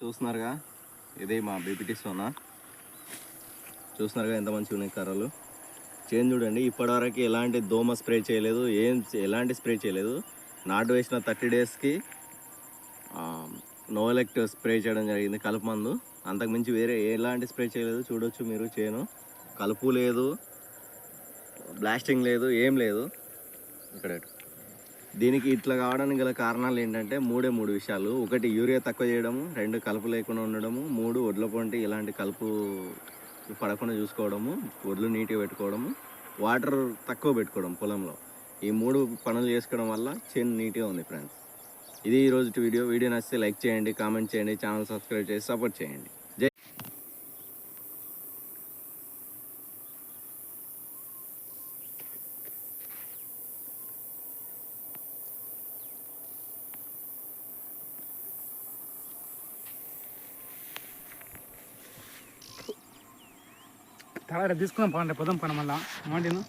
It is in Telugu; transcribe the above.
చూస్తున్నారుగా, ఇది మా బీపీటీ సోనా. చూస్తున్నారుగా ఎంత మంచిగా ఉన్నాయి కర్రలు. చేంజ్ చూడండి, ఇప్పటివరకు ఎలాంటి దోమ స్ప్రే చేయలేదు, ఎలాంటి స్ప్రే చేయలేదు. నాటు వేసిన 30 డేస్కి నోవెలెక్ట్ స్ప్రే చేయడం జరిగింది, కలుపు మందు. అంతకుమించి వేరే ఎలాంటి స్ప్రే చేయలేదు. చూడొచ్చు మీరు, చేను కలుపు లేదు, బ్లాస్టింగ్ లేదు, ఏం లేదు. ఇక్కడ దీనికి ఇట్లా కావడానికి గల కారణాలు ఏంటంటే మూడు విషయాలు. ఒకటి, యూరియా తక్కువ చేయడము. 2, కలుపు లేకుండా ఉండడము. 3, ఒడ్ల పొంటి ఇలాంటి కలుపు పడకుండా చూసుకోవడము. ఒడ్లు నీట్గా పెట్టుకోవడము, వాటర్ తక్కువ పెట్టుకోవడం పొలంలో. ఈ 3 పనులు చేసుకోవడం వల్ల చేను నీట్గా ఉంది ఫ్రెండ్స్. ఇది ఈరోజు వీడియో నచ్చితే లైక్ చేయండి, కామెంట్ చేయండి, ఛానల్ సబ్స్క్రైబ్ చేసి సపోర్ట్ చేయండి. జై. తీసుకున్నాం, పోదాం పని మళ్ళా మాటిను.